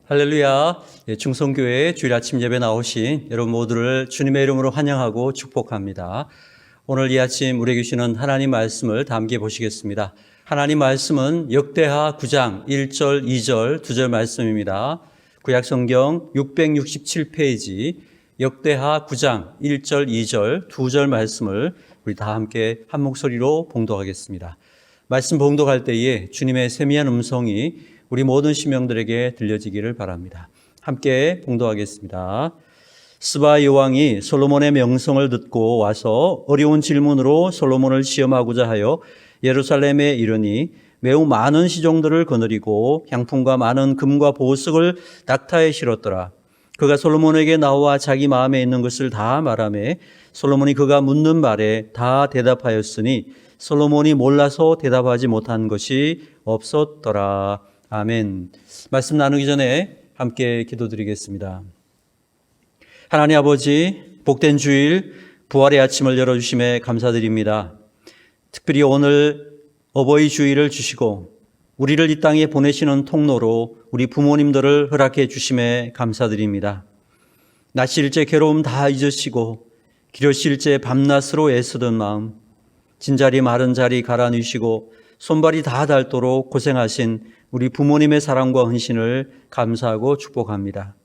할렐루야. 충성교회 주일 아침 예배 나오신 여러분 모두를 주님의 이름으로 환영하고 축복합니다. 오늘 이 아침 우리에게 주시는 하나님 말씀을 다 함께 보시겠습니다. 하나님 말씀은 역대하 9장 1절, 2절, 2절 말씀입니다. 구약성경 667페이지 역대하 9장 1절, 2절, 2절 말씀을 우리 다 함께 한 목소리로 봉독하겠습니다. 말씀 봉독할 때에 주님의 세미한 음성이 우리 모든 심령들에게 들려지기를 바랍니다. 함께 봉독하겠습니다. 스바 여왕이 솔로몬의 명성을 듣고 와서 어려운 질문으로 솔로몬을 시험하고자 하여 예루살렘에 이르니 매우 많은 시종들을 거느리고 향품과 많은 금과 보석을 낙타에 실었더라. 그가 솔로몬에게 나와 자기 마음에 있는 것을 다 말하매 솔로몬이 그가 묻는 말에 다 대답하였으니 솔로몬이 몰라서 대답하지 못한 것이 없었더라. 아멘. 말씀 나누기 전에 함께 기도드리겠습니다. 하나님 아버지, 복된 주일, 부활의 아침을 열어주심에 감사드립니다. 특별히 오늘 어버이 주일을 주시고 우리를 이 땅에 보내시는 통로로 우리 부모님들을 허락해 주심에 감사드립니다. 낮일째 괴로움 다 잊으시고 기려실째 밤낮으로 애쓰던 마음, 진자리 마른 자리 갈아넣으시고 손발이 다 닳도록 고생하신 우리 부모님의 사랑과 헌신을 감사하고 축복합니다.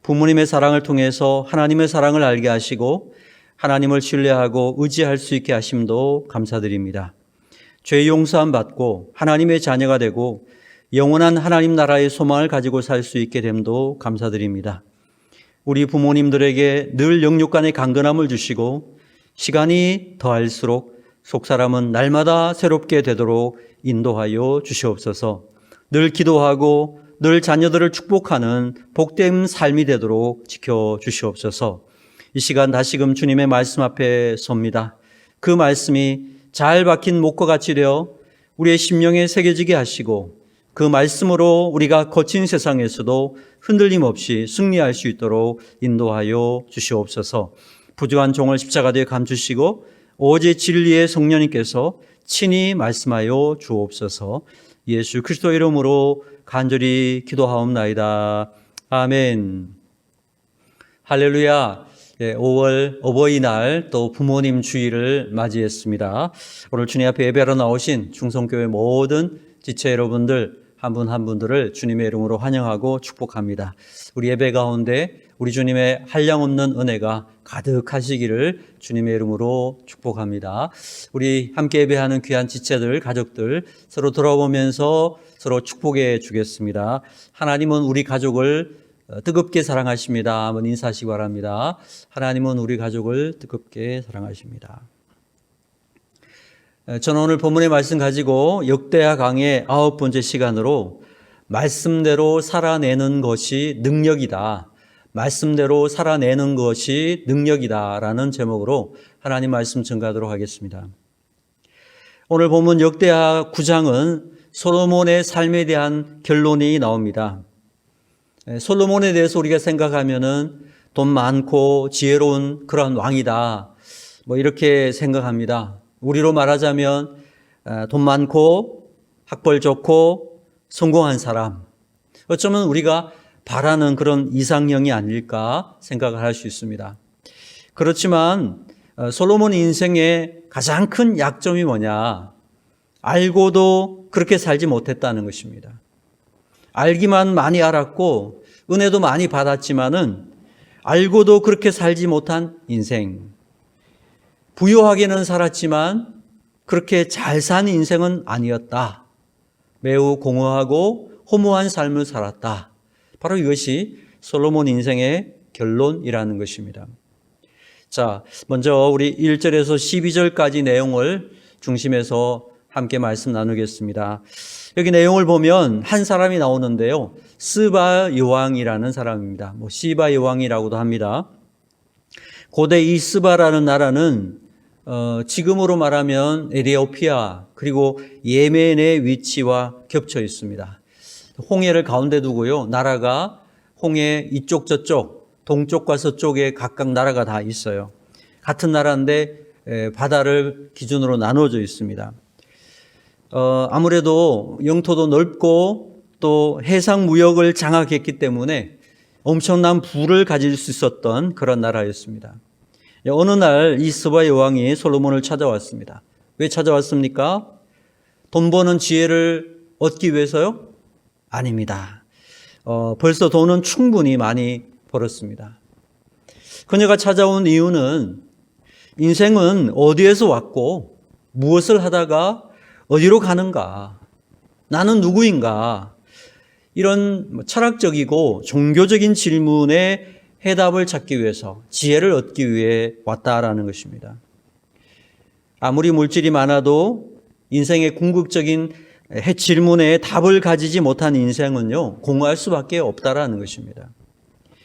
부모님의 사랑을 통해서 하나님의 사랑을 알게 하시고 하나님을 신뢰하고 의지할 수 있게 하심도 감사드립니다. 죄 용서함 받고 하나님의 자녀가 되고 영원한 하나님 나라의 소망을 가지고 살 수 있게 됨도 감사드립니다. 우리 부모님들에게 늘 영육 간의 강건함을 주시고 시간이 더할수록 속사람은 날마다 새롭게 되도록 인도하여 주시옵소서. 늘 기도하고 늘 자녀들을 축복하는 복된 삶이 되도록 지켜주시옵소서. 이 시간 다시금 주님의 말씀 앞에 섭니다. 그 말씀이 잘 박힌 목과 같이 되어 우리의 심령에 새겨지게 하시고 그 말씀으로 우리가 거친 세상에서도 흔들림 없이 승리할 수 있도록 인도하여 주시옵소서. 부족한 종을 십자가대에 감추시고 오직 진리의 성령님께서 친히 말씀하여 주옵소서. 예수 그리스도 이름으로 간절히 기도하옵나이다. 아멘. 할렐루야. 5월 어버이날 또 부모님 주일을 맞이했습니다. 오늘 주님 앞에 예배하러 나오신 충성교회 모든 지체 여러분들 한 분 한 분들을 주님의 이름으로 환영하고 축복합니다. 우리 예배 가운데 우리 주님의 한량없는 은혜가 가득하시기를 주님의 이름으로 축복합니다. 우리 함께 예배하는 귀한 지체들, 가족들 서로 돌아보면서 서로 축복해 주겠습니다. 하나님은 우리 가족을 뜨겁게 사랑하십니다. 한번 인사하시기 바랍니다. 하나님은 우리 가족을 뜨겁게 사랑하십니다. 저는 오늘 본문의 말씀 가지고 역대하 강의 9번째 시간으로 말씀대로 살아내는 것이 능력이다. 말씀대로 살아내는 것이 능력이다 라는 제목으로 하나님 말씀 전가하도록 하겠습니다. 오늘 본문 역대하 9장은 솔로몬의 삶에 대한 결론이 나옵니다. 솔로몬에 대해서 우리가 생각하면은 돈 많고 지혜로운 그런 왕이다. 이렇게 생각합니다. 우리로 말하자면 돈 많고 학벌 좋고 성공한 사람. 어쩌면 우리가 바라는 그런 이상형이 아닐까 생각을 할 수 있습니다. 그렇지만 솔로몬 인생의 가장 큰 약점이 뭐냐? 알고도 그렇게 살지 못했다는 것입니다. 알기만 많이 알았고 은혜도 많이 받았지만은 알고도 그렇게 살지 못한 인생. 부유하게는 살았지만 그렇게 잘 산 인생은 아니었다. 매우 공허하고 허무한 삶을 살았다. 바로 이것이 솔로몬 인생의 결론이라는 것입니다. 자, 먼저 우리 1절에서 12절까지 내용을 중심해서 함께 말씀 나누겠습니다. 여기 내용을 보면 한 사람이 나오는데요. 스바 여왕이라는 사람입니다. 시바 여왕이라고도 합니다. 고대 이 스바라는 나라는 지금으로 말하면 에티오피아 그리고 예멘의 위치와 겹쳐 있습니다. 홍해를 가운데 두고요. 나라가 홍해 이쪽 저쪽 동쪽과 서쪽에 각각 나라가 다 있어요. 같은 나라인데 바다를 기준으로 나눠져 있습니다. 아무래도 영토도 넓고 또 해상 무역을 장악했기 때문에 엄청난 부를 가질 수 있었던 그런 나라였습니다. 어느 날 이 스바의 왕이 솔로몬을 찾아왔습니다. 왜 찾아왔습니까? 돈 버는 지혜를 얻기 위해서요? 아닙니다. 벌써 돈은 충분히 많이 벌었습니다. 그녀가 찾아온 이유는 인생은 어디에서 왔고 무엇을 하다가 어디로 가는가? 나는 누구인가? 이런 철학적이고 종교적인 질문에 해답을 찾기 위해서 지혜를 얻기 위해 왔다라는 것입니다. 아무리 물질이 많아도 인생의 궁극적인 질문에 답을 가지지 못한 인생은요, 공허할 수밖에 없다라는 것입니다.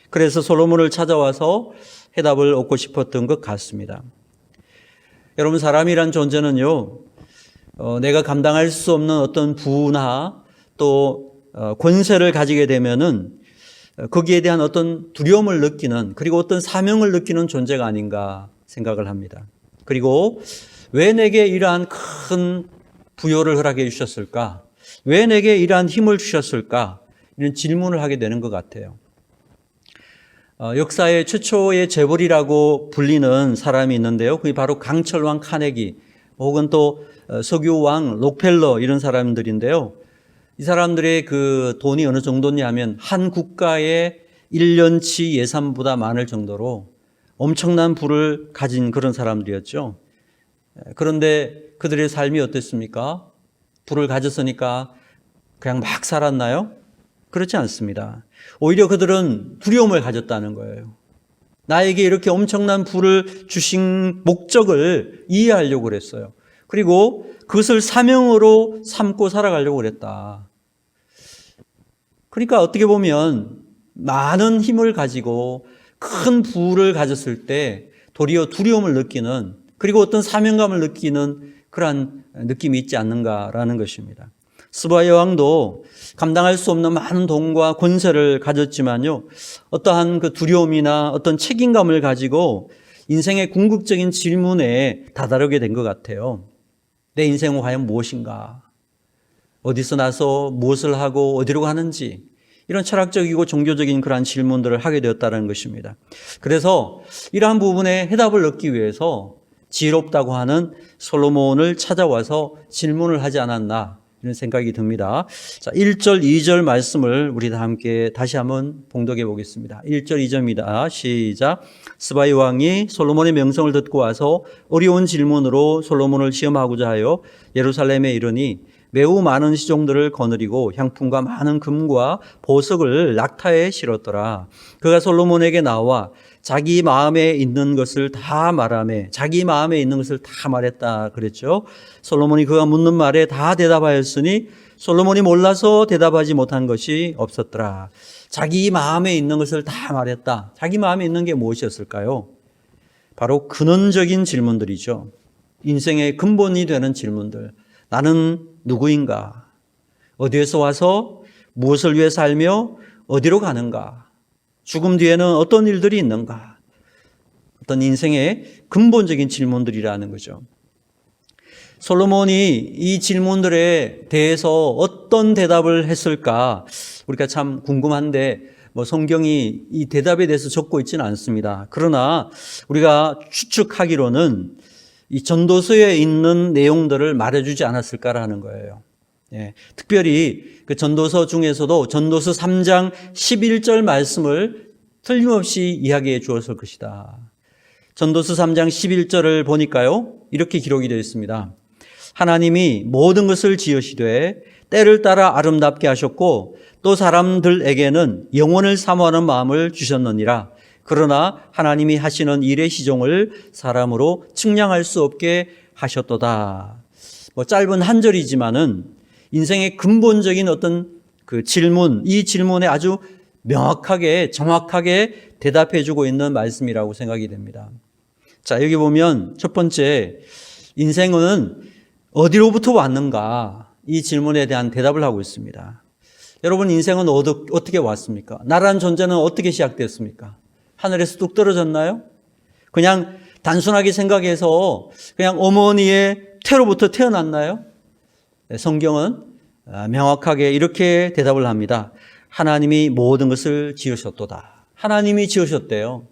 그래서 솔로몬을 찾아와서 해답을 얻고 싶었던 것 같습니다. 여러분, 사람이란 존재는요, 내가 감당할 수 없는 어떤 부나 또 권세를 가지게 되면은 거기에 대한 어떤 두려움을 느끼는, 그리고 어떤 사명을 느끼는 존재가 아닌가 생각을 합니다. 그리고 왜 내게 이러한 큰 부여를 허락해 주셨을까? 왜 내게 이러한 힘을 주셨을까? 이런 질문을 하게 되는 것 같아요. 역사의 최초의 재벌이라고 불리는 사람이 있는데요. 그게 바로 강철왕 카네기, 혹은 또 석유왕 록펠러, 이런 사람들인데요. 이 사람들의 그 돈이 어느 정도냐면 한 국가의 1년치 예산보다 많을 정도로 엄청난 부를 가진 그런 사람들이었죠. 그런데 그들의 삶이 어땠습니까? 부를 가졌으니까 그냥 막 살았나요? 그렇지 않습니다. 오히려 그들은 두려움을 가졌다는 거예요. 나에게 이렇게 엄청난 부를 주신 목적을 이해하려고 그랬어요. 그리고 그것을 사명으로 삼고 살아가려고 그랬다. 그러니까 어떻게 보면 많은 힘을 가지고 큰 부를 가졌을 때 도리어 두려움을 느끼는, 그리고 어떤 사명감을 느끼는 그러한 느낌이 있지 않는가라는 것입니다. 스바의 왕도 감당할 수 없는 많은 돈과 권세를 가졌지만요, 어떠한 그 두려움이나 어떤 책임감을 가지고 인생의 궁극적인 질문에 다다르게 된 것 같아요. 내 인생은 과연 무엇인가? 어디서 나서 무엇을 하고 어디로 가는지, 이런 철학적이고 종교적인 그러한 질문들을 하게 되었다는 것입니다. 그래서 이러한 부분에 해답을 얻기 위해서 지혜롭다고 하는 솔로몬을 찾아와서 질문을 하지 않았나, 이런 생각이 듭니다. 자, 1절, 2절 말씀을 우리 다 함께 다시 한번 봉독해 보겠습니다. 1절, 2절입니다. 시작. 스바의 왕이 솔로몬의 명성을 듣고 와서 어려운 질문으로 솔로몬을 시험하고자 하여 예루살렘에 이르니 매우 많은 시종들을 거느리고 향품과 많은 금과 보석을 낙타에 실었더라. 그가 솔로몬에게 나와 자기 마음에 있는 것을 다 말하며, 자기 마음에 있는 것을 다 말했다 그랬죠. 솔로몬이 그가 묻는 말에 다 대답하였으니 솔로몬이 몰라서 대답하지 못한 것이 없었더라. 자기 마음에 있는 것을 다 말했다. 자기 마음에 있는 게 무엇이었을까요? 바로 근원적인 질문들이죠. 인생의 근본이 되는 질문들. 나는 누구인가? 어디에서 와서 무엇을 위해 살며 어디로 가는가? 죽음 뒤에는 어떤 일들이 있는가? 어떤 인생의 근본적인 질문들이라는 거죠. 솔로몬이 이 질문들에 대해서 어떤 대답을 했을까? 우리가 참 궁금한데 성경이 이 대답에 대해서 적고 있지는 않습니다. 그러나 우리가 추측하기로는 이 전도서에 있는 내용들을 말해주지 않았을까라는 거예요. 예, 특별히 그 전도서 중에서도 전도서 3장 11절 말씀을 틀림없이 이야기해 주었을 것이다. 전도서 3장 11절을 보니까요, 이렇게 기록이 되어 있습니다. 하나님이 모든 것을 지으시되 때를 따라 아름답게 하셨고 또 사람들에게는 영원을 사모하는 마음을 주셨느니라. 그러나 하나님이 하시는 일의 시종을 사람으로 측량할 수 없게 하셨도다. 짧은 한 절이지만은 인생의 근본적인 어떤 그 질문, 이 질문에 아주 명확하게, 정확하게 대답해 주고 있는 말씀이라고 생각이 됩니다. 자, 여기 보면 첫 번째, 인생은 어디로부터 왔는가? 이 질문에 대한 대답을 하고 있습니다. 여러분, 인생은 어떻게 왔습니까? 나라는 존재는 어떻게 시작됐습니까? 하늘에서 뚝 떨어졌나요? 그냥 단순하게 생각해서 그냥 어머니의 태로부터 태어났나요? 성경은 명확하게 이렇게 대답을 합니다. 하나님이 모든 것을 지으셨도다. 하나님이 지으셨대요.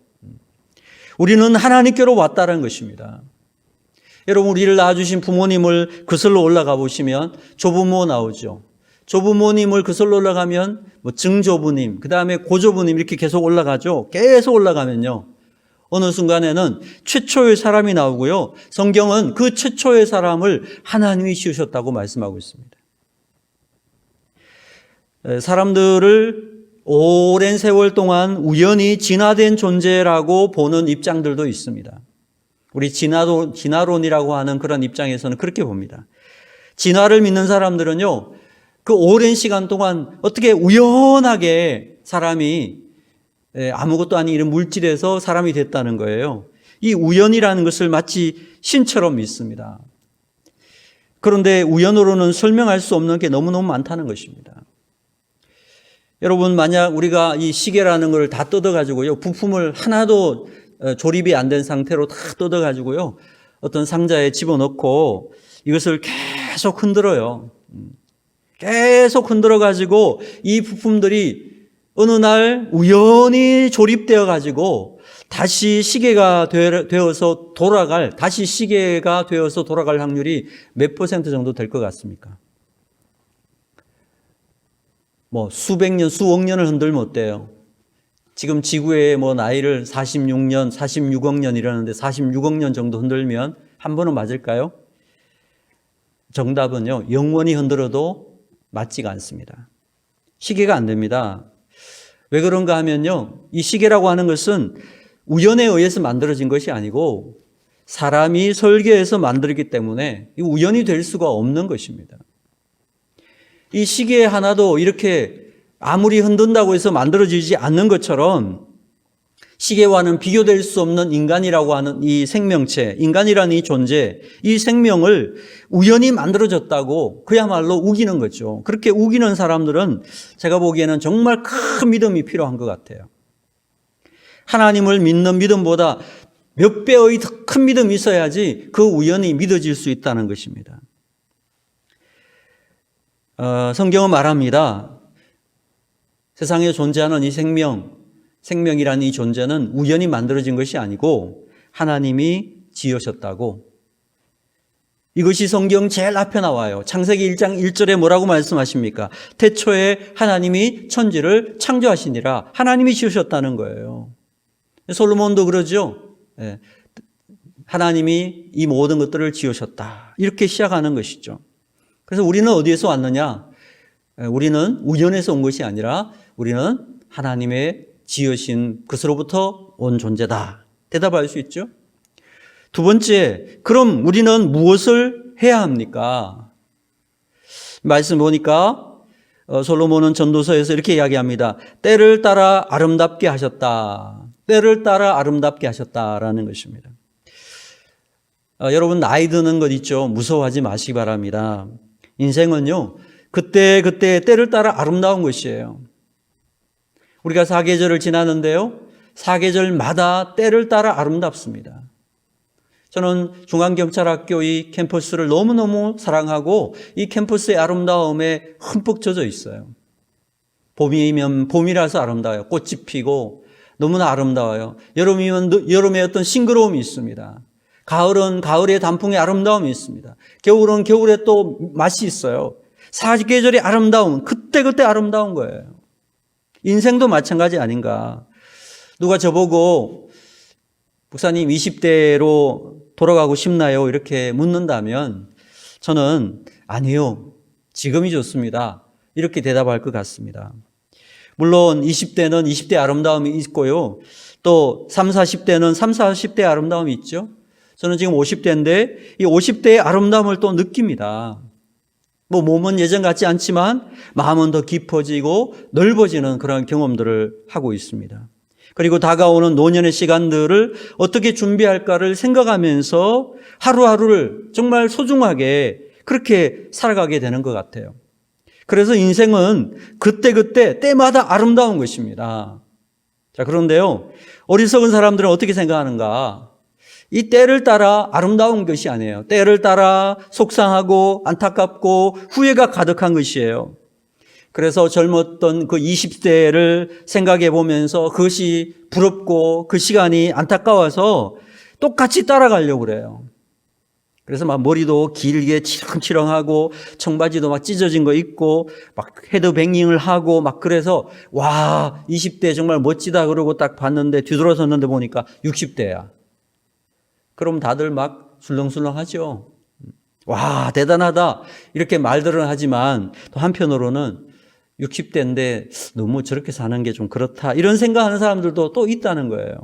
우리는 하나님께로 왔다는 것입니다. 여러분, 우리를 낳아주신 부모님을 그슬로 올라가 보시면 조부모 나오죠. 조부모님을 그슬로 올라가면 증조부님, 그 다음에 고조부님 이렇게 계속 올라가죠. 계속 올라가면요, 어느 순간에는 최초의 사람이 나오고요, 성경은 그 최초의 사람을 하나님이 지으셨다고 말씀하고 있습니다. 사람들을 오랜 세월 동안 우연히 진화된 존재라고 보는 입장들도 있습니다. 우리 진화론이라고 하는 그런 입장에서는 그렇게 봅니다. 진화를 믿는 사람들은요, 그 오랜 시간 동안 어떻게 우연하게 사람이 아무것도 아닌 이런 물질에서 사람이 됐다는 거예요. 이 우연이라는 것을 마치 신처럼 믿습니다. 그런데 우연으로는 설명할 수 없는 게 너무너무 많다는 것입니다. 여러분, 만약 우리가 이 시계라는 걸 다 뜯어가지고요, 부품을 하나도 조립이 안 된 상태로 다 뜯어가지고요, 어떤 상자에 집어넣고 이것을 계속 흔들어요. 계속 흔들어가지고 이 부품들이 어느 날 우연히 조립되어가지고 다시 시계가 되어서 다시 시계가 되어서 돌아갈 확률이 몇 % 정도 될 것 같습니까? 수백 년, 수억 년을 흔들면 어때요? 지금 지구의 나이를 46년, 46억 년 이라는데 46억 년 정도 흔들면 한 번은 맞을까요? 정답은요, 영원히 흔들어도 맞지가 않습니다. 시계가 안 됩니다. 왜 그런가 하면요, 이 시계라고 하는 것은 우연에 의해서 만들어진 것이 아니고 사람이 설계해서 만들기 때문에 우연이 될 수가 없는 것입니다. 이 시계 하나도 이렇게 아무리 흔든다고 해서 만들어지지 않는 것처럼 시계와는 비교될 수 없는 인간이라고 하는 이 생명체, 인간이라는 이 존재, 이 생명을 우연히 만들어졌다고 그야말로 우기는 거죠. 그렇게 우기는 사람들은 제가 보기에는 정말 큰 믿음이 필요한 것 같아요. 하나님을 믿는 믿음보다 몇 배의 더 큰 믿음이 있어야지 그 우연이 믿어질 수 있다는 것입니다. 성경은 말합니다. 세상에 존재하는 이 생명이라는 이 존재는 우연히 만들어진 것이 아니고 하나님이 지으셨다고. 이것이 성경 제일 앞에 나와요. 창세기 1장 1절에 뭐라고 말씀하십니까? 태초에 하나님이 천지를 창조하시니라. 하나님이 지으셨다는 거예요. 솔로몬도 그러죠. 하나님이 이 모든 것들을 지으셨다. 이렇게 시작하는 것이죠. 그래서 우리는 어디에서 왔느냐? 우리는 우연에서 온 것이 아니라 우리는 하나님의 지으신 것으로부터 온 존재다. 대답할 수 있죠? 두 번째, 그럼 우리는 무엇을 해야 합니까? 말씀 보니까 솔로몬은 전도서에서 이렇게 이야기합니다. 때를 따라 아름답게 하셨다. 때를 따라 아름답게 하셨다라는 것입니다. 여러분, 나이 드는 것 있죠? 무서워하지 마시기 바랍니다. 인생은요, 그때 때를 따라 아름다운 것이에요. 우리가 사계절을 지나는데요, 사계절마다 때를 따라 아름답습니다. 저는 중앙경찰학교 이 캠퍼스를 너무너무 사랑하고 이 캠퍼스의 아름다움에 흠뻑 젖어 있어요. 봄이면 봄이라서 아름다워요. 꽃이 피고 너무나 아름다워요. 여름이면 여름의 어떤 싱그러움이 있습니다. 가을은 가을의 단풍의 아름다움이 있습니다. 겨울은 겨울에 또 맛이 있어요. 사계절의 아름다움, 그때그때 아름다운 거예요. 인생도 마찬가지 아닌가. 누가 저보고 목사님 20대로 돌아가고 싶나요? 이렇게 묻는다면 저는 아니요, 지금이 좋습니다. 이렇게 대답할 것 같습니다. 물론 20대는 20대 아름다움이 있고요. 또 30, 40대는 30, 40대 아름다움이 있죠. 저는 지금 50대인데 이 50대의 아름다움을 또 느낍니다. 몸은 예전 같지 않지만 마음은 더 깊어지고 넓어지는 그런 경험들을 하고 있습니다. 그리고 다가오는 노년의 시간들을 어떻게 준비할까를 생각하면서 하루하루를 정말 소중하게 그렇게 살아가게 되는 것 같아요. 그래서 인생은 그때그때 때마다 아름다운 것입니다. 자, 그런데요, 어리석은 사람들은 어떻게 생각하는가? 이 때를 따라 아름다운 것이 아니에요. 때를 따라 속상하고 안타깝고 후회가 가득한 것이에요. 그래서 젊었던 그 20대를 생각해 보면서 그것이 부럽고 그 시간이 안타까워서 똑같이 따라가려고 그래요. 그래서 막 머리도 길게 치렁치렁하고 청바지도 막 찢어진 거 입고 막 헤드뱅잉을 하고 막 그래서 와 20대 정말 멋지다 그러고 딱 봤는데 뒤돌아섰는데 보니까 60대야. 그럼 다들 막 술렁술렁하죠. 와 대단하다 이렇게 말들은 하지만 또 한편으로는 60대인데 너무 저렇게 사는 게 좀 그렇다 이런 생각하는 사람들도 또 있다는 거예요.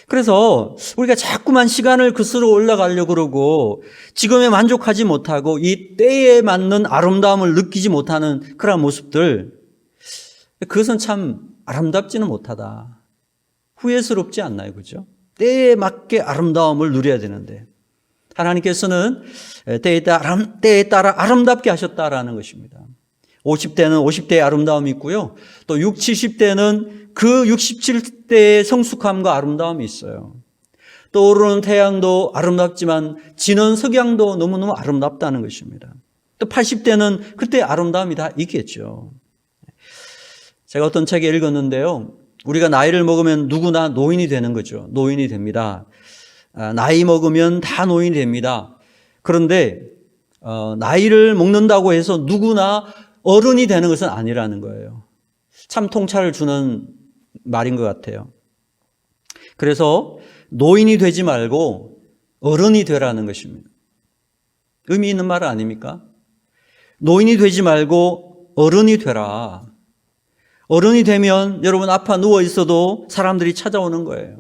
그래서 우리가 자꾸만 시간을 그스로 올라가려고 그러고 지금에 만족하지 못하고 이 때에 맞는 아름다움을 느끼지 못하는 그런 모습들, 그것은 참 아름답지는 못하다. 후회스럽지 않나요? 그죠? 때에 맞게 아름다움을 누려야 되는데 하나님께서는 때에 따라 아름답게 하셨다라는 것입니다. 50대는 50대의 아름다움이 있고요. 또 60, 70대는 그 67대의 성숙함과 아름다움이 있어요. 떠오르는 태양도 아름답지만 지는 석양도 너무너무 아름답다는 것입니다. 또 80대는 그때 아름다움이 다 있겠죠. 제가 어떤 책에 읽었는데요. 우리가 나이를 먹으면 누구나 노인이 되는 거죠. 노인이 됩니다. 나이 먹으면 다 노인이 됩니다. 그런데 나이를 먹는다고 해서 누구나 어른이 되는 것은 아니라는 거예요. 참 통찰을 주는 말인 것 같아요. 그래서 노인이 되지 말고 어른이 되라는 것입니다. 의미 있는 말 아닙니까? 노인이 되지 말고 어른이 되라. 어른이 되면 여러분 아파 누워 있어도 사람들이 찾아오는 거예요.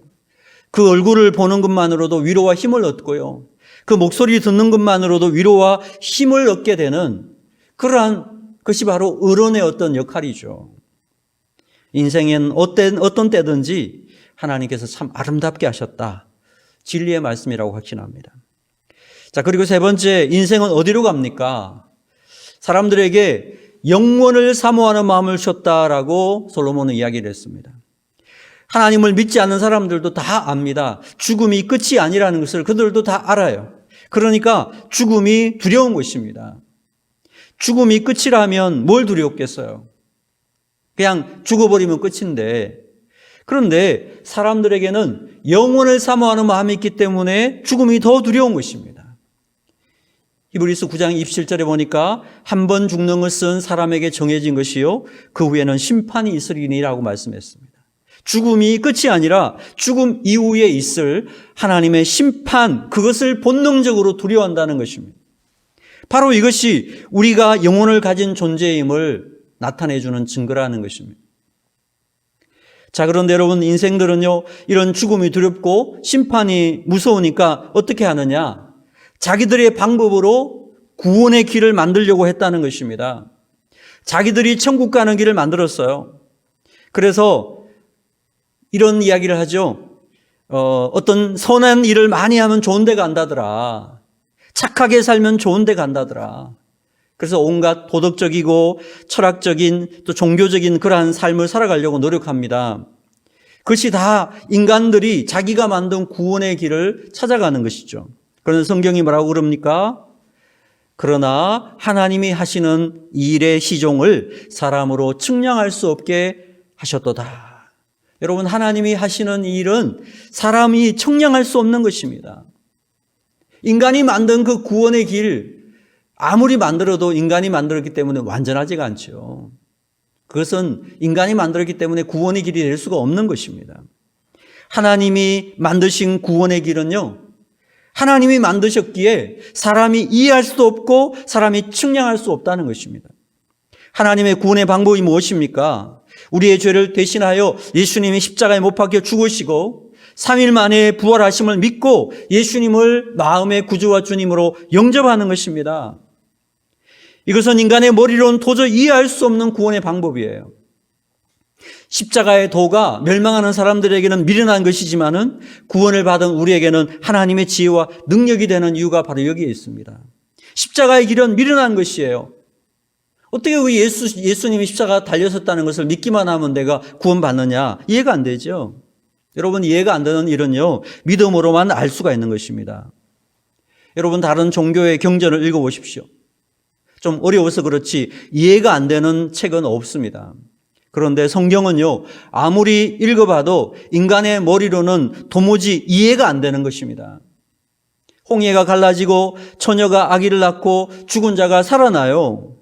그 얼굴을 보는 것만으로도 위로와 힘을 얻고요. 그 목소리 듣는 것만으로도 위로와 힘을 얻게 되는 그러한 것이 바로 어른의 어떤 역할이죠. 인생엔 어떤 때든지 하나님께서 참 아름답게 하셨다. 진리의 말씀이라고 확신합니다. 자, 그리고 세 번째, 인생은 어디로 갑니까? 사람들에게 영원을 사모하는 마음을 주셨다라고 솔로몬은 이야기를 했습니다. 하나님을 믿지 않는 사람들도 다 압니다. 죽음이 끝이 아니라는 것을 그들도 다 알아요. 그러니까 죽음이 두려운 것입니다. 죽음이 끝이라면 뭘 두렵겠어요? 그냥 죽어버리면 끝인데, 그런데 사람들에게는 영원을 사모하는 마음이 있기 때문에 죽음이 더 두려운 것입니다. 히브리서 9장 27절에 보니까 한 번 죽는 것은 사람에게 정해진 것이요 그 후에는 심판이 있으리니라고 말씀했습니다. 죽음이 끝이 아니라 죽음 이후에 있을 하나님의 심판, 그것을 본능적으로 두려워한다는 것입니다. 바로 이것이 우리가 영혼을 가진 존재임을 나타내주는 증거라는 것입니다. 자, 그런데 여러분 인생들은요 이런 죽음이 두렵고 심판이 무서우니까 어떻게 하느냐? 자기들의 방법으로 구원의 길을 만들려고 했다는 것입니다. 자기들이 천국 가는 길을 만들었어요. 그래서 이런 이야기를 하죠. 어떤 선한 일을 많이 하면 좋은 데 간다더라. 착하게 살면 좋은 데 간다더라. 그래서 온갖 도덕적이고 철학적인 또 종교적인 그러한 삶을 살아가려고 노력합니다. 그것이 다 인간들이 자기가 만든 구원의 길을 찾아가는 것이죠. 그런데 성경이 뭐라고 그럽니까? 그러나 하나님이 하시는 일의 시종을 사람으로 측량할 수 없게 하셨도다. 여러분, 하나님이 하시는 일은 사람이 측량할 수 없는 것입니다. 인간이 만든 그 구원의 길, 아무리 만들어도 인간이 만들었기 때문에 완전하지가 않죠. 그것은 인간이 만들었기 때문에 구원의 길이 될 수가 없는 것입니다. 하나님이 만드신 구원의 길은요, 하나님이 만드셨기에 사람이 이해할 수도 없고 사람이 측량할 수 없다는 것입니다. 하나님의 구원의 방법이 무엇입니까? 우리의 죄를 대신하여 예수님이 십자가에 못 박혀 죽으시고 3일 만에 부활하심을 믿고 예수님을 마음의 구주와 주님으로 영접하는 것입니다. 이것은 인간의 머리로는 도저히 이해할 수 없는 구원의 방법이에요. 십자가의 도가 멸망하는 사람들에게는 미련한 것이지만은 구원을 받은 우리에게는 하나님의 지혜와 능력이 되는 이유가 바로 여기에 있습니다. 십자가의 길은 미련한 것이에요. 어떻게 그 예수님이 십자가 달렸었다는 것을 믿기만 하면 내가 구원받느냐? 이해가 안 되죠. 여러분, 이해가 안 되는 일은요, 믿음으로만 알 수가 있는 것입니다. 여러분, 다른 종교의 경전을 읽어보십시오. 좀 어려워서 그렇지 이해가 안 되는 책은 없습니다. 그런데 성경은요, 아무리 읽어봐도 인간의 머리로는 도무지 이해가 안 되는 것입니다. 홍해가 갈라지고 처녀가 아기를 낳고 죽은 자가 살아나요.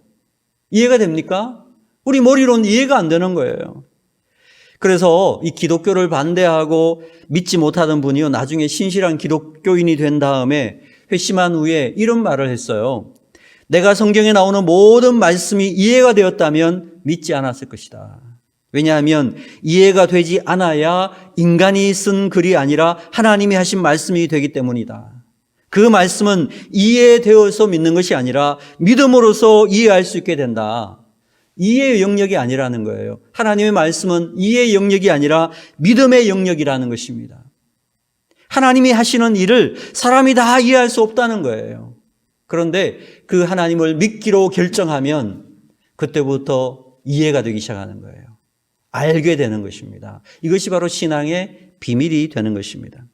이해가 됩니까? 우리 머리로는 이해가 안 되는 거예요. 그래서 이 기독교를 반대하고 믿지 못하던 분이요, 나중에 신실한 기독교인이 된 다음에 회심한 후에 이런 말을 했어요. 내가 성경에 나오는 모든 말씀이 이해가 되었다면 믿지 않았을 것이다. 왜냐하면 이해가 되지 않아야 인간이 쓴 글이 아니라 하나님이 하신 말씀이 되기 때문이다. 그 말씀은 이해되어서 믿는 것이 아니라 믿음으로써 이해할 수 있게 된다. 이해의 영역이 아니라는 거예요. 하나님의 말씀은 이해의 영역이 아니라 믿음의 영역이라는 것입니다. 하나님이 하시는 일을 사람이 다 이해할 수 없다는 거예요. 그런데 그 하나님을 믿기로 결정하면 그때부터 이해가 되기 시작하는 거예요. 알게 되는 것입니다. 이것이 바로 신앙의 비밀이 되는 것입니다.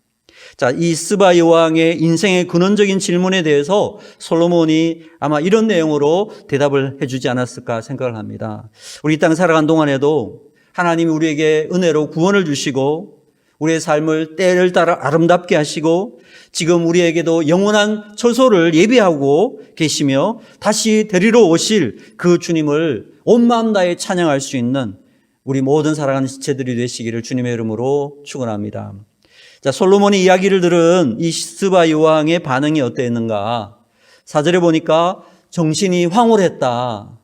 자, 이 스바 여왕의 인생의 근원적인 질문에 대해서 솔로몬이 아마 이런 내용으로 대답을 해주지 않았을까 생각을 합니다. 우리 이 땅 살아간 동안에도 하나님이 우리에게 은혜로 구원을 주시고 우리의 삶을 때를 따라 아름답게 하시고 지금 우리에게도 영원한 처소를 예비하고 계시며 다시 데리러 오실 그 주님을 온 마음 다해 찬양할 수 있는 우리 모든 사랑하는 지체들이 되시기를 주님의 이름으로 축원합니다. 자, 솔로몬의 이야기를 들은 이 스바 여왕의 반응이 어땠는가? 4절에 보니까 정신이 황홀했다.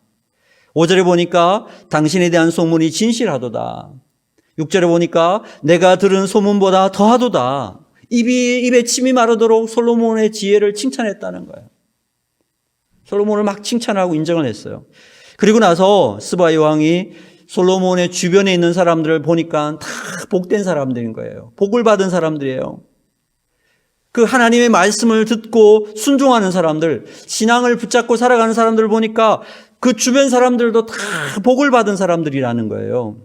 5절에 보니까 당신에 대한 소문이 진실하도다. 6절에 보니까 내가 들은 소문보다 더하도다. 입에 침이 마르도록 솔로몬의 지혜를 칭찬했다는 거예요. 솔로몬을 막 칭찬하고 인정을 했어요. 그리고 나서 스바 여왕이 솔로몬의 주변에 있는 사람들을 보니까 다 복된 사람들인 거예요. 복을 받은 사람들이에요. 그 하나님의 말씀을 듣고 순종하는 사람들, 신앙을 붙잡고 살아가는 사람들을 보니까 그 주변 사람들도 다 복을 받은 사람들이라는 거예요.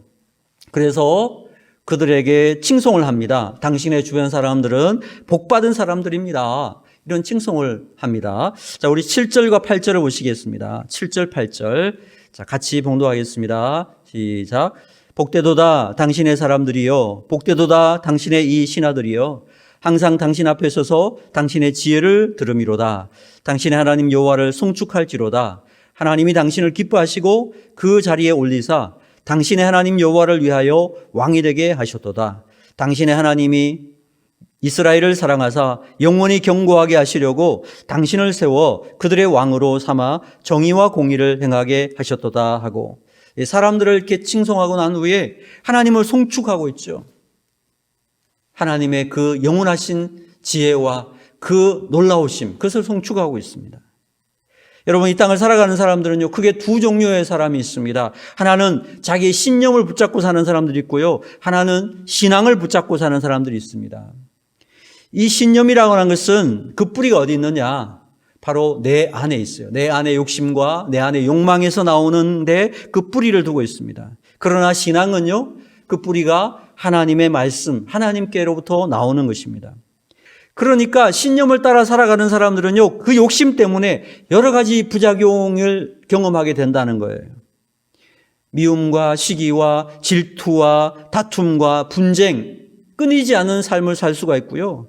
그래서 그들에게 칭송을 합니다. 당신의 주변 사람들은 복 받은 사람들입니다. 이런 칭송을 합니다. 자, 우리 7절과 8절을 보시겠습니다. 7절, 8절. 자, 같이 봉독하겠습니다. 시작. 복되도다 당신의 사람들이여, 복되도다 당신의 이 신하들이여, 항상 당신 앞에 서서 당신의 지혜를 들음이로다. 당신의 하나님 여호와를 송축할지로다. 하나님이 당신을 기뻐하시고 그 자리에 올리사 당신의 하나님 여호와를 위하여 왕이 되게 하셨도다. 당신의 하나님이 이스라엘을 사랑하사 영원히 견고하게 하시려고 당신을 세워 그들의 왕으로 삼아 정의와 공의를 행하게 하셨도다 하고, 사람들을 이렇게 칭송하고 난 후에 하나님을 송축하고 있죠. 하나님의 그 영원하신 지혜와 그 놀라우심, 그것을 송축하고 있습니다. 여러분, 이 땅을 살아가는 사람들은요, 크게 두 종류의 사람이 있습니다. 하나는 자기의 신념을 붙잡고 사는 사람들이 있고요, 하나는 신앙을 붙잡고 사는 사람들이 있습니다. 이 신념이라고 하는 것은 그 뿌리가 어디 있느냐? 바로 내 안에 있어요. 내 안의 욕심과 내 안의 욕망에서 나오는데 그 뿌리를 두고 있습니다. 그러나 신앙은요, 그 뿌리가 하나님의 말씀, 하나님께로부터 나오는 것입니다. 그러니까 신념을 따라 살아가는 사람들은요, 그 욕심 때문에 여러 가지 부작용을 경험하게 된다는 거예요. 미움과 시기와 질투와 다툼과 분쟁, 끊이지 않는 삶을 살 수가 있고요.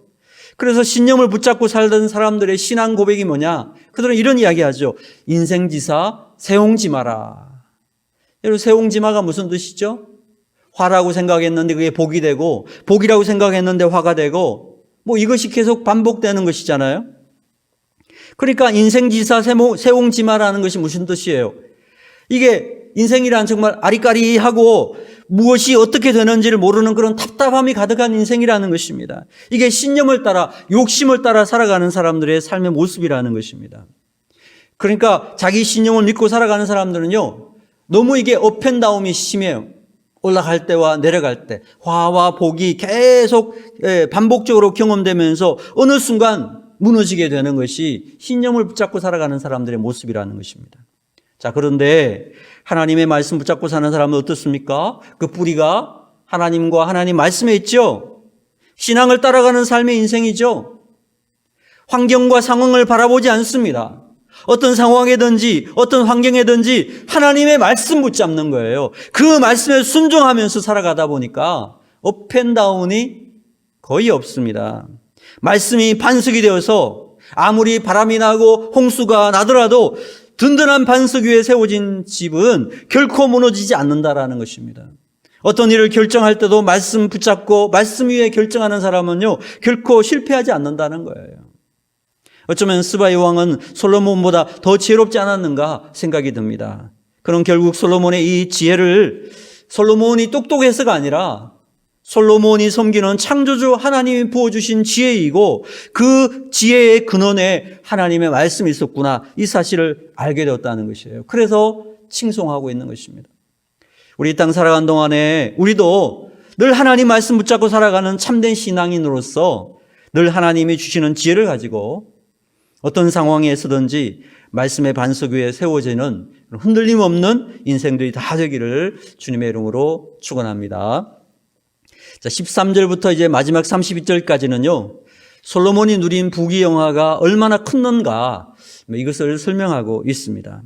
그래서 신념을 붙잡고 살던 사람들의 신앙 고백이 뭐냐? 그들은 이런 이야기 하죠. 인생지사 세옹지마라. 여러분, 세옹지마가 무슨 뜻이죠? 화라고 생각했는데 그게 복이 되고, 복이라고 생각했는데 화가 되고, 뭐 이것이 계속 반복되는 것이잖아요. 그러니까 인생지사 세옹지마라는 것이 무슨 뜻이에요? 이게 인생이란 정말 아리까리하고 무엇이 어떻게 되는지를 모르는 그런 답답함이 가득한 인생이라는 것입니다. 이게 신념을 따라, 욕심을 따라 살아가는 사람들의 삶의 모습이라는 것입니다. 그러니까 자기 신념을 믿고 살아가는 사람들은요, 너무 이게 업앤다운이 심해요. 올라갈 때와 내려갈 때 화와 복이 계속 반복적으로 경험되면서 어느 순간 무너지게 되는 것이 신념을 붙잡고 살아가는 사람들의 모습이라는 것입니다. 자, 그런데 하나님의 말씀 붙잡고 사는 사람은 어떻습니까? 그 뿌리가 하나님과 하나님 말씀에 있죠. 신앙을 따라가는 삶의 인생이죠. 환경과 상황을 바라보지 않습니다. 어떤 상황이든지 어떤 환경이든지 하나님의 말씀 붙잡는 거예요. 그 말씀에 순종하면서 살아가다 보니까 업앤다운이 거의 없습니다. 말씀이 반석이 되어서 아무리 바람이 나고 홍수가 나더라도 든든한 반석 위에 세워진 집은 결코 무너지지 않는다라는 것입니다. 어떤 일을 결정할 때도 말씀 붙잡고 말씀 위에 결정하는 사람은요, 결코 실패하지 않는다는 거예요. 어쩌면 스바이 왕은 솔로몬보다 더 지혜롭지 않았는가 생각이 듭니다. 그럼 결국 솔로몬의 이 지혜를 솔로몬이 똑똑해서가 아니라 솔로몬이 섬기는 창조주 하나님이 부어주신 지혜이고 그 지혜의 근원에 하나님의 말씀이 있었구나, 이 사실을 알게 되었다는 것이에요. 그래서 칭송하고 있는 것입니다. 우리 이 땅 살아가는 동안에 우리도 늘 하나님 말씀 붙잡고 살아가는 참된 신앙인으로서 늘 하나님이 주시는 지혜를 가지고 어떤 상황에 서든지 말씀의 반석 위에 세워지는 흔들림 없는 인생들이 다 되기를 주님의 이름으로 축원합니다. 자, 13절부터 이제 마지막 32절까지는요, 솔로몬이 누린 부귀영화가 얼마나 컸는가, 이것을 설명하고 있습니다.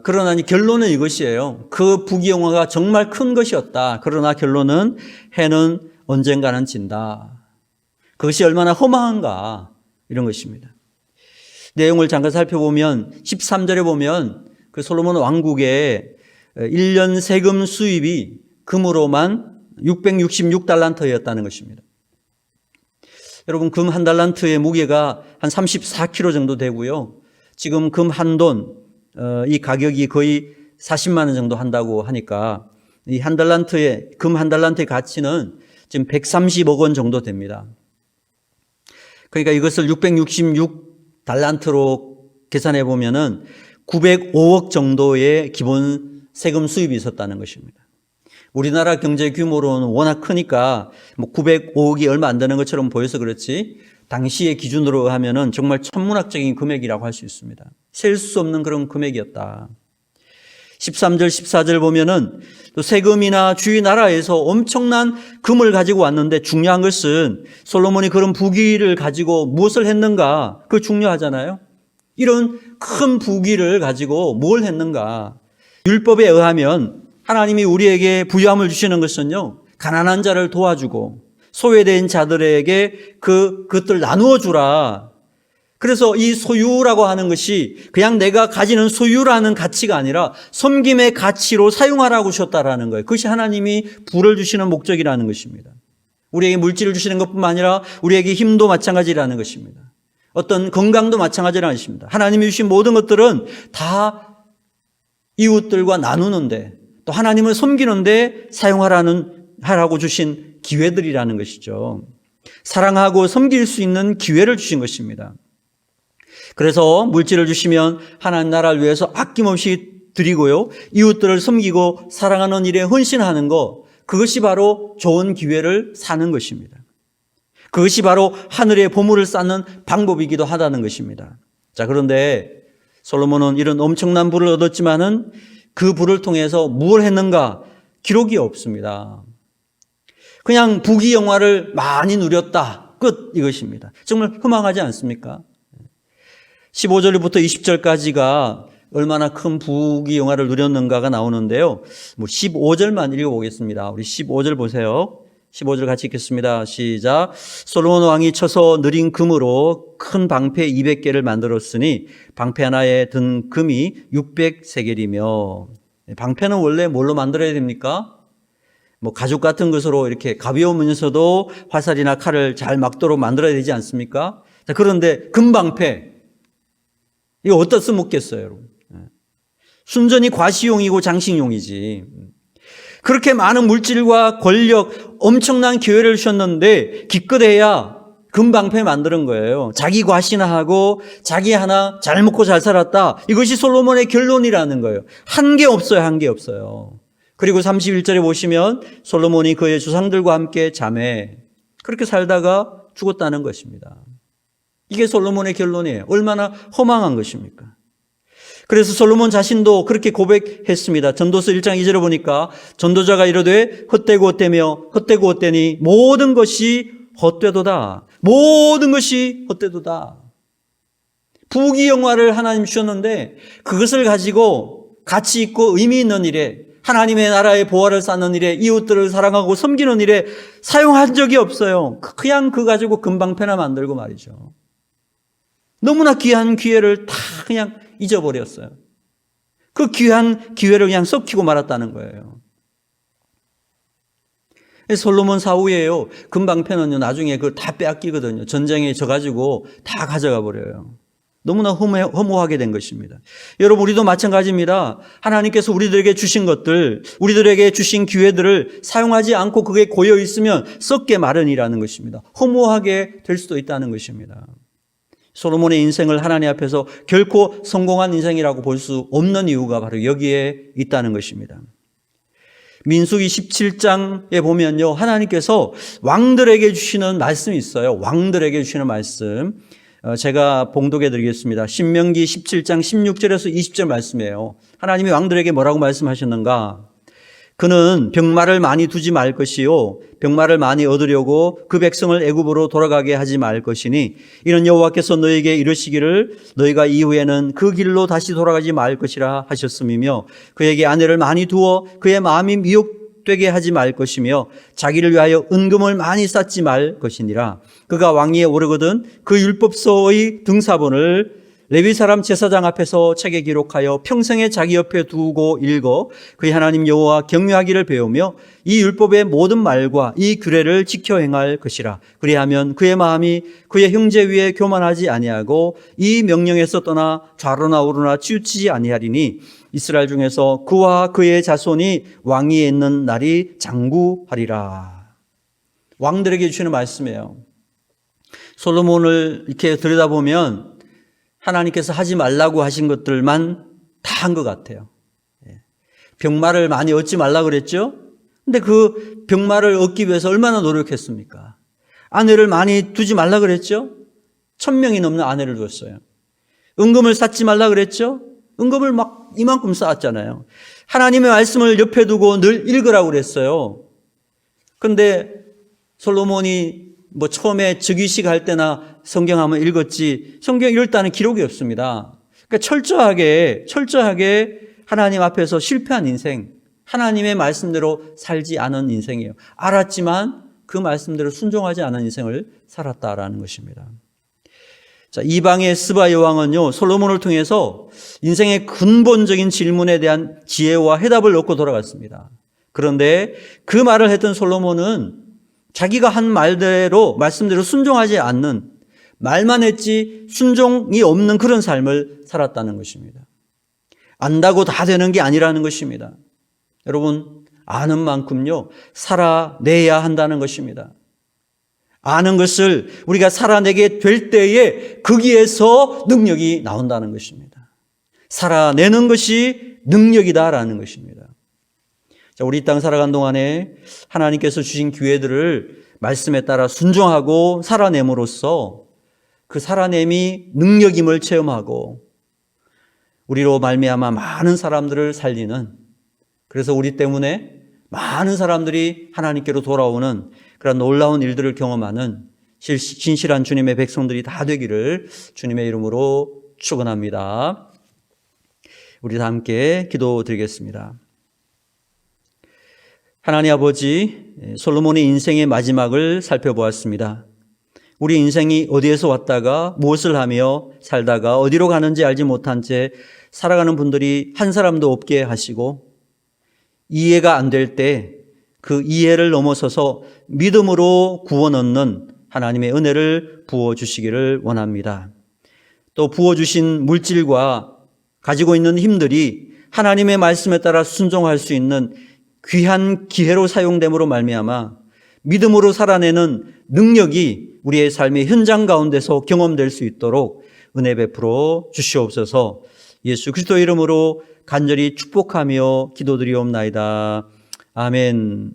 그러나 결론은 이것이에요. 그 부귀영화가 정말 큰 것이었다. 그러나 결론은 해는 언젠가는 진다. 그것이 얼마나 허망한가, 이런 것입니다. 내용을 잠깐 살펴보면 13절에 보면 그 솔로몬 왕국의 1년 세금 수입이 금으로만 666달란트였다는 것입니다. 여러분, 금 한 달란트의 무게가 한 34kg 정도 되고요. 지금 금 한 돈, 이 가격이 거의 40만 원 정도 한다고 하니까 이 한 달란트의, 금 한 달란트의 가치는 지금 130억 원 정도 됩니다. 그러니까 이것을 666달란트로 계산해 보면은 905억 정도의 기본 세금 수입이 있었다는 것입니다. 우리나라 경제 규모로는 워낙 크니까 905억이 얼마 안 되는 것처럼 보여서 그렇지, 당시의 기준으로 하면은 정말 천문학적인 금액이라고 할 수 있습니다. 셀 수 없는 그런 금액이었다. 13절, 14절 보면은 또 세금이나 주위 나라에서 엄청난 금을 가지고 왔는데 중요한 것은 솔로몬이 그런 부귀를 가지고 무엇을 했는가, 그거 중요하잖아요. 이런 큰 부귀를 가지고 뭘 했는가. 율법에 의하면 하나님이 우리에게 부유함을 주시는 것은요, 가난한 자를 도와주고 소외된 자들에게 그것들 나누어 주라. 그래서 이 소유라고 하는 것이 그냥 내가 가지는 소유라는 가치가 아니라 섬김의 가치로 사용하라고 주셨다라는 거예요. 그것이 하나님이 부를 주시는 목적이라는 것입니다. 우리에게 물질을 주시는 것뿐만 아니라 우리에게 힘도 마찬가지라는 것입니다. 어떤 건강도 마찬가지라는 것입니다. 하나님이 주신 모든 것들은 다 이웃들과 나누는데 또 하나님을 섬기는데 하라고 주신 기회들이라는 것이죠. 사랑하고 섬길 수 있는 기회를 주신 것입니다. 그래서 물질을 주시면 하나님 나라를 위해서 아낌없이 드리고요, 이웃들을 섬기고 사랑하는 일에 헌신하는 것, 그것이 바로 좋은 기회를 사는 것입니다. 그것이 바로 하늘의 보물을 쌓는 방법이기도 하다는 것입니다. 자, 그런데 솔로몬은 이런 엄청난 부를 얻었지만은 그 부를 통해서 무엇을 했는가 기록이 없습니다. 그냥 부귀영화를 많이 누렸다, 끝, 이것입니다. 정말 허망하지 않습니까? 15절부터 20절까지가 얼마나 큰 부귀영화를 누렸는가가 나오는데요. 15절만 읽어보겠습니다. 우리 15절 보세요. 15절 같이 읽겠습니다. 시작. 솔로몬 왕이 쳐서 느린 금으로 큰 방패 200개를 만들었으니 방패 하나에 든 금이 600세겔이며, 방패는 원래 뭘로 만들어야 됩니까? 가죽 같은 것으로 이렇게 가벼우면서도 화살이나 칼을 잘 막도록 만들어야 되지 않습니까? 자, 그런데 금방패, 이거 어디다 써먹겠어요, 여러분? 순전히 과시용이고 장식용이지. 그렇게 많은 물질과 권력, 엄청난 기회를 주셨는데 기껏해야 금방패 만드는 거예요. 자기 과시나하고 자기 하나 잘 먹고 잘 살았다. 이것이 솔로몬의 결론이라는 거예요. 한 게 없어요, 한 게 없어요. 그리고 31절에 보시면 솔로몬이 그의 조상들과 함께 잠에 그렇게 살다가 죽었다는 것입니다. 이게 솔로몬의 결론이에요. 얼마나 허망한 것입니까? 그래서 솔로몬 자신도 그렇게 고백했습니다. 전도서 1장 2절에 보니까 전도자가 이르되 헛되고 헛되며 헛되고 헛되니 모든 것이 헛되도다. 모든 것이 헛되도다. 부귀영화를 하나님 주셨는데 그것을 가지고 가치 있고 의미 있는 일에, 하나님의 나라의 보화를 쌓는 일에, 이웃들을 사랑하고 섬기는 일에 사용한 적이 없어요. 그냥 그거 가지고 금방패나 만들고 말이죠. 너무나 귀한 기회를 다 그냥 잊어버렸어요. 그 귀한 기회를 그냥 썩히고 말았다는 거예요. 솔로몬 사후에요. 금방패는요, 나중에 그걸 다 빼앗기거든요. 전쟁에 져가지고 다 가져가 버려요. 너무나 허무하게 된 것입니다. 여러분, 우리도 마찬가지입니다. 하나님께서 우리들에게 주신 것들, 우리들에게 주신 기회들을 사용하지 않고 그게 고여 있으면 썩게 마련이라는 것입니다. 허무하게 될 수도 있다는 것입니다. 솔로몬의 인생을 하나님 앞에서 결코 성공한 인생이라고 볼 수 없는 이유가 바로 여기에 있다는 것입니다. 민수기 17장에 보면요, 하나님께서 왕들에게 주시는 말씀이 있어요. 왕들에게 주시는 말씀. 제가 봉독해 드리겠습니다. 신명기 17장 16절에서 20절 말씀이에요. 하나님이 왕들에게 뭐라고 말씀하셨는가? 그는 병마를 많이 두지 말 것이요 병마를 많이 얻으려고 그 백성을 애굽으로 돌아가게 하지 말 것이니 이는 여호와께서 너에게 이르시기를 너희가 이후에는 그 길로 다시 돌아가지 말 것이라 하셨음이며 그에게 아내를 많이 두어 그의 마음이 미혹되게 하지 말 것이며 자기를 위하여 은금을 많이 쌓지 말 것이니라. 그가 왕위에 오르거든 그 율법서의 등사본을 레위 사람 제사장 앞에서 책에 기록하여 평생에 자기 옆에 두고 읽어 그의 하나님 여호와 경외하기를 배우며 이 율법의 모든 말과 이 규례를 지켜 행할 것이라. 그리하면 그의 마음이 그의 형제 위에 교만하지 아니하고 이 명령에서 떠나 좌로나 우로나 치우치지 아니하리니 이스라엘 중에서 그와 그의 자손이 왕위에 있는 날이 장구하리라. 왕들에게 주시는 말씀이에요. 솔로몬을 이렇게 들여다보면 하나님께서 하지 말라고 하신 것들만 다 한 것 같아요. 병마를 많이 얻지 말라 그랬죠? 근데 그 병마를 얻기 위해서 얼마나 노력했습니까? 아내를 많이 두지 말라 그랬죠? 1000명이 넘는 아내를 두었어요. 은금을 쌓지 말라 그랬죠? 은금을 막 이만큼 쌓았잖아요. 하나님의 말씀을 옆에 두고 늘 읽으라고 그랬어요. 근데 솔로몬이 처음에 즉위식 할 때나 성경 한번 읽었지 성경 읽을 때는 기록이 없습니다. 그러니까 철저하게 하나님 앞에서 실패한 인생, 하나님의 말씀대로 살지 않은 인생이에요. 알았지만 그 말씀대로 순종하지 않은 인생을 살았다라는 것입니다. 자, 이방의 스바 여왕은요, 솔로몬을 통해서 인생의 근본적인 질문에 대한 지혜와 해답을 얻고 돌아갔습니다. 그런데 그 말을 했던 솔로몬은 자기가 한 말씀대로 순종하지 않는, 말만 했지 순종이 없는 그런 삶을 살았다는 것입니다. 안다고 다 되는 게 아니라는 것입니다. 여러분, 아는 만큼요, 살아내야 한다는 것입니다. 아는 것을 우리가 살아내게 될 때에 거기에서 능력이 나온다는 것입니다. 살아내는 것이 능력이다라는 것입니다. 자, 우리 이 땅 살아간 동안에 하나님께서 주신 기회들을 말씀에 따라 순종하고 살아냄으로써 그 살아냄이 능력임을 체험하고 우리로 말미암아 많은 사람들을 살리는, 그래서 우리 때문에 많은 사람들이 하나님께로 돌아오는 그런 놀라운 일들을 경험하는 신실한 주님의 백성들이 다 되기를 주님의 이름으로 축원합니다. 우리 다 함께 기도드리겠습니다. 하나님 아버지, 솔로몬의 인생의 마지막을 살펴보았습니다. 우리 인생이 어디에서 왔다가 무엇을 하며 살다가 어디로 가는지 알지 못한 채 살아가는 분들이 한 사람도 없게 하시고, 이해가 안 될 때 그 이해를 넘어서서 믿음으로 구원 얻는 하나님의 은혜를 부어주시기를 원합니다. 또 부어주신 물질과 가지고 있는 힘들이 하나님의 말씀에 따라 순종할 수 있는 귀한 기회로 사용됨으로 말미암아 믿음으로 살아내는 능력이 우리의 삶의 현장 가운데서 경험될 수 있도록 은혜 베풀어 주시옵소서. 예수 그리스도 이름으로 간절히 축복하며 기도드리옵나이다. 아멘.